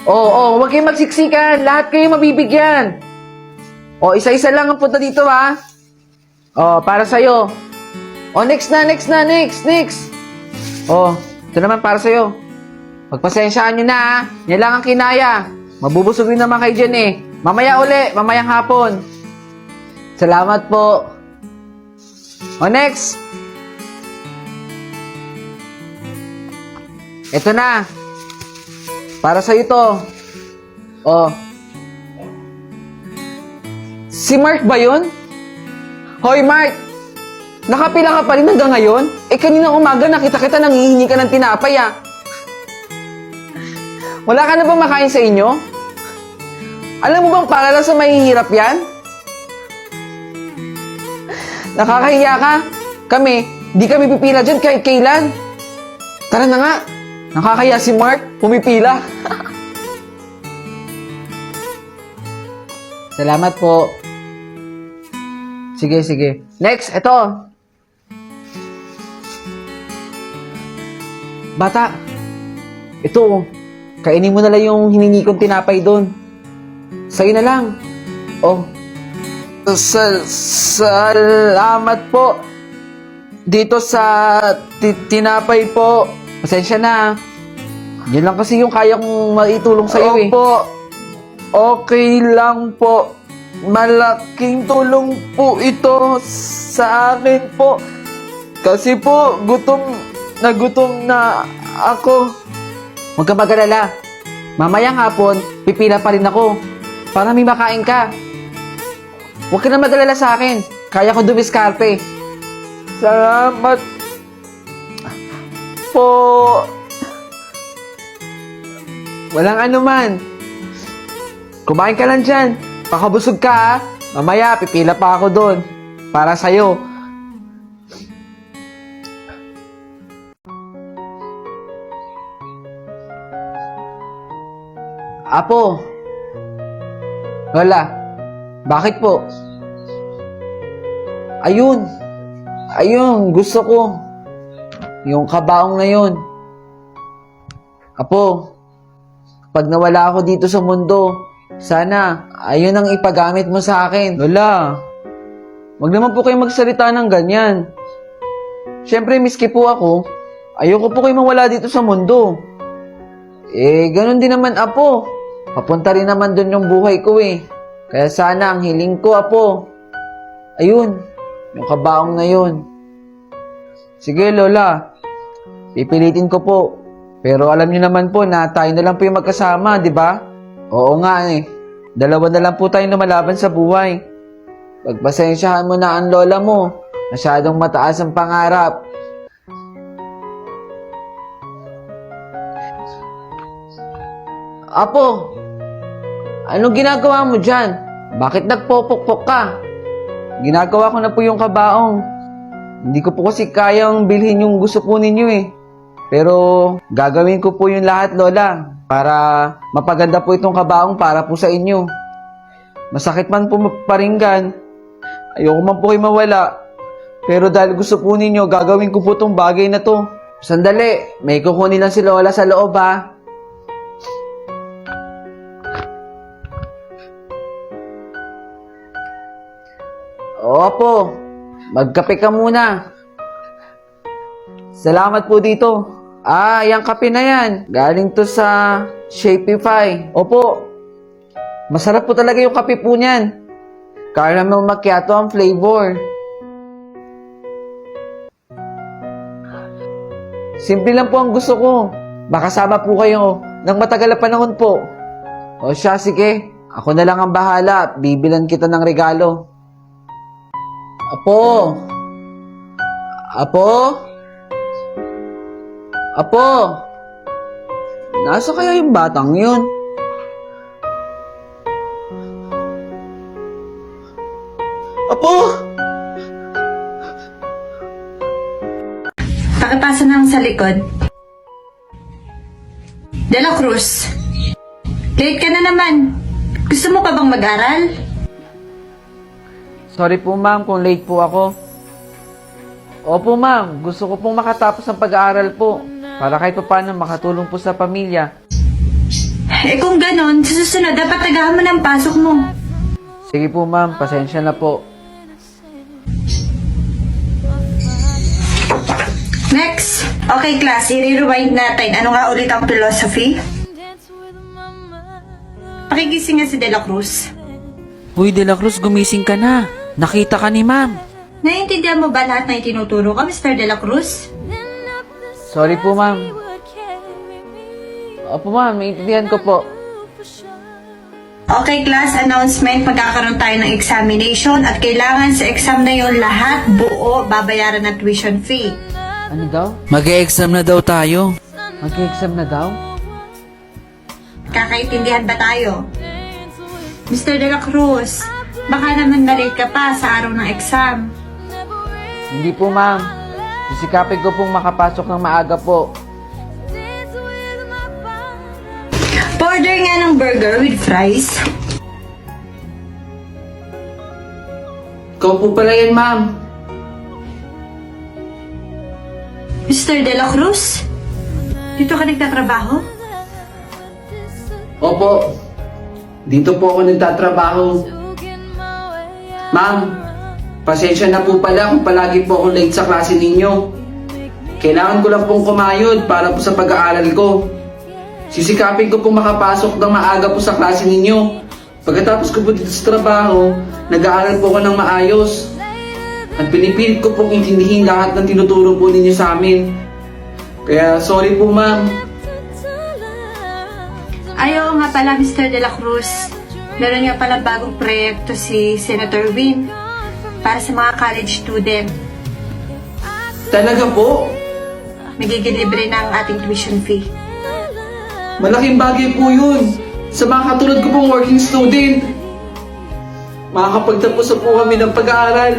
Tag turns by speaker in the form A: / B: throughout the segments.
A: Oo, huwag kayong magsiksikan. Lahat kayo mabibigyan. Isa-isa lang ang punta dito, ha? Para sa'yo. Next na, next. Ito naman para sa'yo. Pagpasensyaan nyo na, ha? Yan lang ang kinaya. Mabubusog rin naman kayo dyan, eh. Mamaya uli, mamayang hapon. Salamat po. Next. Ito na. Para sa'yo to. Si Mark ba yun? Hoy, Mark! Nakapila ka pa rin hanggang ngayon? Kaninang umaga nakita kita nanghihingi ka ng tinapay, ah. Wala ka na ba makain sa inyo? Alam mo bang para lang sa mahihirap yan? Nakakahiya ka. Kami, di kami pipila dyan kahit kailan. Tara na nga. Nakakahiya si Mark, pumipila. Salamat po. Sige. Next, eto. Bata, ito, kainin mo na lang yung hiningi kong tinapay doon. Sa'yo na lang. Salamat po. Dito sa tinapay po. Pasensya na. Yun lang kasi yung kaya kong maitulong sa'yo, eh. Opo. Okay lang po. Malaking tulong po ito sa akin po. Kasi po, gutom na ako. Huwag kang mag-alala. Mamayang hapon, pipila pa rin ako. Para may makain ka. Huwag ka na mag-alala sa akin. Kaya ko dumiskarte. Salamat po. Walang anuman. Kumain ka lang dyan. Pakabusog ka, ha? Mamaya, pipila pa ako doon. Para sa'yo. Apo. Lola. Bakit po? Ayun, gusto ko. Yung kabaong na yun. Apo, pag nawala ako dito sa mundo, sana, ayun ang ipagamit mo sa akin. Lola, wag naman po kayo magsalita ng ganyan. Siyempre, miski po ako, ayoko po kayo mawala dito sa mundo. Ganun din naman, Apo. Papunta rin naman dun yung buhay ko, eh. Kaya sana, ang hiling ko, Apo. Ayun, yung kabaong na yun. Sige, Lola. Pipilitin ko po. Pero alam niyo naman po na tayo na lang po yung magkasama, di ba? Oo nga, eh. Dalawa na lang po tayo lumalaban sa buhay. Pagpasensyahan mo na ang lola mo. Masyadong mataas ang pangarap. Apo, anong ginagawa mo dyan? Bakit nagpopokpok ka? Ginagawa ko na po yung kabaong. Hindi ko po kasi kayang bilhin yung gusto po ninyo, eh. Pero gagawin ko po yung lahat, Lola, para mapaganda po itong kabaong para po sa inyo. Masakit man po paringgan, ayoko man po kayo mawala. Pero dahil gusto po ninyo, gagawin ko po itong bagay na to. Sandali, may kukunin lang si Lola sa loob, ha? Opo, magkape ka muna. Salamat po dito. Yung kape na yan. Galing to sa Shopify. Opo, masarap po talaga yung kape po niyan. Caramel macchiato ang flavor. Simple lang po ang gusto ko. Makasama po kayo ng matagal na panahon po. Siya, sige. Ako na lang ang bahala. Bibilan kita ng regalo. Apo! Nasa kaya yung batang yun? Apo!
B: Pakipasa ng sa likod. De La Cruz, late ka na naman. Gusto mo pa bang mag-aral?
A: Sorry po, ma'am, kung late po ako. Opo, ma'am. Gusto ko pong makatapos ang pag-aaral po para kahit paano makatulong po sa pamilya.
B: Eh kung ganon, sa susunod, dapat tagahan mo ng pasok mo.
A: Sige po ma'am, pasensya na po.
B: Next. Okay, class. I-rewind natin. Ano nga ulit ang philosophy? Pakigising nga si De La Cruz.
C: Uy, De La Cruz, gumising ka na. Nakita ka ni ma'am.
B: Naiintindihan mo ba lahat na itinuturo ko, Mr. De La Cruz?
A: Sorry po ma'am. Opo ma'am, maintindihan ko po.
B: Okay, class. Announcement. Magkakaroon tayo ng examination at kailangan sa exam na yon lahat buo babayaran na tuition fee.
A: Ano daw?
C: Mag-e-exam na daw tayo.
A: Mag-exam na daw?
B: Kakaintindihan ba tayo? Mr. De La Cruz, baka naman na-late ka pa sa araw ng exam.
A: Hindi po ma'am. Sisikapin ko pong makapasok ng maaga po.
B: Order nga ng burger with fries.
A: Ikaw po pala yan ma'am.
B: Mr. De La Cruz, dito ka nagtatrabaho?
A: Opo. Dito po ako nagtatrabaho. Ma'am, pasensya na po pala kung palagi po ako late sa klase ninyo. Kailangan ko lang pong kumayod para po sa pag-aaral ko. Sisikapin ko pong makapasok ng maaga po sa klase ninyo. Pagkatapos ko po dito sa trabaho, nag-aaral po ako ng maayos. At pinipilit ko pong intindihin lahat ng tinuturo po ninyo sa amin. Kaya sorry po ma'am.
B: Ayaw nga pala, Mr. De La Cruz. Meron nga pala bagong proyekto si Senator Win para sa mga college student.
A: Talaga po?
B: Magiging libre na ang ating tuition fee.
A: Malaking bagay po yun. Sa mga katulad ko pong working student. Makakapagtapos na po kami ng pag-aaral.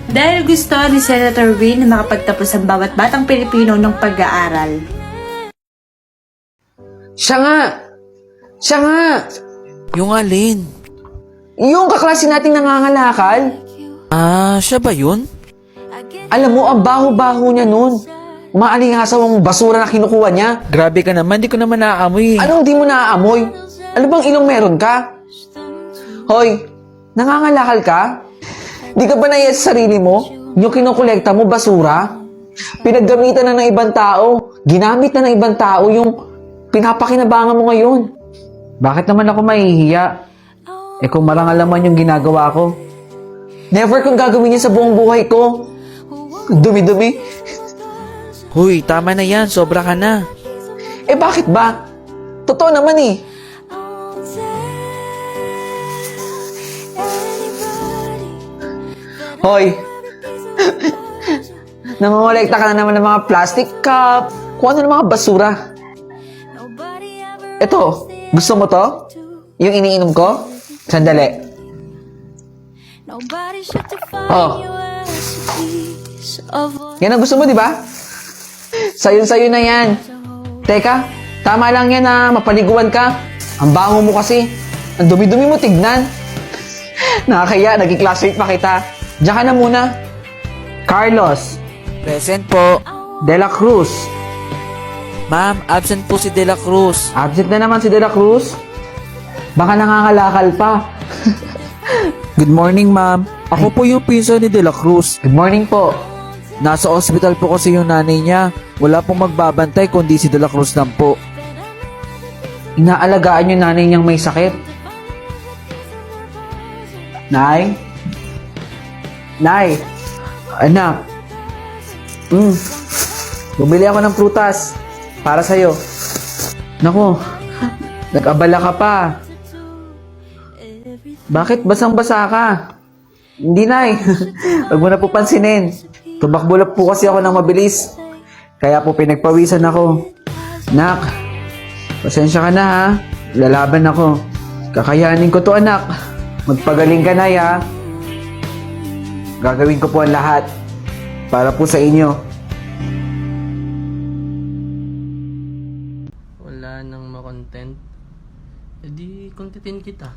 B: Dahil gusto ni Senator Win na makapagtapos ang bawat batang Pilipino ng pag-aaral.
A: Siya nga! Siya nga!
C: Yung alin?
A: Yung kaklase nating nangangalakal.
C: Ah, siya ba yun?
A: Alam mo, ang baho-baho niya nun. Umaalingasaw ang basura na kinukuha niya.
C: Grabe ka naman, di ko naman naaamoy.
A: Anong di mo naaamoy? Ano bang ilong meron ka? Hoy, nangangalakal ka? Di ka ba naiya sa sarili mo? Yung kinukolekta mo, basura? Pinaggamitan na ng ibang tao. Ginamit na ng ibang tao yung pinapakinabangan mo ngayon. Bakit naman ako mahihiya? Eh kung marangal naman yung ginagawa ko. Never kong gagawin yan sa buong buhay ko. Dumi-dumi.
C: Huy, tama na yan, sobra ka na.
A: Eh bakit ba? Totoo naman eh. Hoy! Namamolekta ka na naman ng mga plastic cup, kung ano ng mga basura. Eto, gusto mo to? Yung iniinom ko? Sandali. Oh. Yan ang gusto mo, di ba? Sayo na yan. Teka, tama lang yan na mapaliguan ka. Ang bango mo kasi. Ang dumi-dumi mo tignan. Nakakaya, naging classmate pa kita. Diyan ka na muna. Carlos.
C: Present po.
A: De La Cruz.
C: Ma'am, absent po si De La Cruz.
A: Absent na naman si De La Cruz. Baka nangangalakal pa.
C: Good morning, ma'am. Ako po yung pinsan ni De La Cruz.
A: Good morning po.
C: Nasa ospital po kasi yung nanay niya. Wala pong magbabantay kundi si De La Cruz lang po.
A: Inaalagaan yung nanay niyang may sakit. Nay? Nay? Anak? Bumili ako ng prutas. Para sa'yo. Naku, nag-abala ka pa. Bakit basang-basa ka? Hindi, Nay. Huwag mo na po pansinin. Tumakbo po kasi ako ng mabilis. Kaya po pinagpawisan ako. Nak, pasensya ka na ha. Lalaban ako. Kakayanin ko to, anak. Magpagaling ka, Nay, ha. Gagawin ko po ang lahat. Para po sa inyo.
D: Wala nang ma-content, edi contentin kita.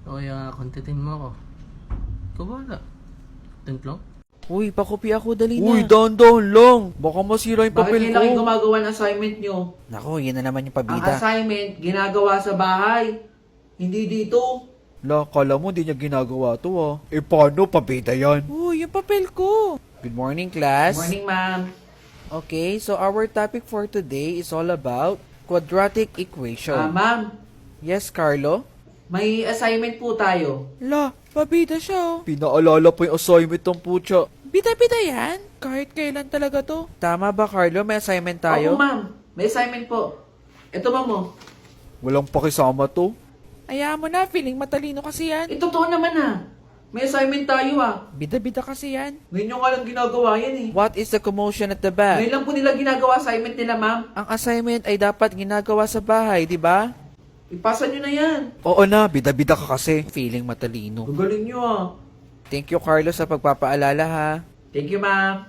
D: O kaya contentin mo ako. Ikaw wala. Content lang?
C: Uy, pakopi ako, dali na.
E: Uy, dahan-dahan lang. Baka masira yung
A: Bakit
E: papel
A: kailangan
E: ko.
A: gumagawa ng assignment nyo?
C: Nako, yun na naman yung
A: Ang
C: pabida.
A: assignment, ginagawa sa bahay. Hindi dito.
E: La, kala mo di niya ginagawa to ah. Eh paano, pabida yan?
C: Uy, yung papel ko. Good morning, class.
A: Morning, ma'am.
C: Okay, so our topic for today is all about quadratic equation.
A: Ma'am,
C: Yes, Carlo?
A: may assignment po tayo.
C: La, pabida siya oh.
E: Pinaalala pa yung assignment ng putya.
C: Bida-bida yan. Kahit kailan talaga to. Tama ba, Carlo? May assignment tayo?
A: Opo, ma'am. May assignment po. Ito, ma'am, oh.
E: Walang pakisama to.
C: Ayaw mo na, feeling matalino kasi yan.
A: Totoo naman, ah. May assignment tayo, ah.
C: Bida-bida kasi yan.
A: Ngayon nyo nga lang ginagawa yan, eh.
C: What is the commotion at the back?
A: Ngayon lang po nila ginagawa assignment nila, ma'am.
C: Ang assignment ay dapat ginagawa sa bahay, di ba?
A: Ipasa nyo na yan.
E: Oo na, bida-bida ka kasi.
C: Feeling matalino.
A: Gagaling nyo, ah.
C: Thank you, Carlo, sa pagpapaalala ha.
A: Thank you, ma'am.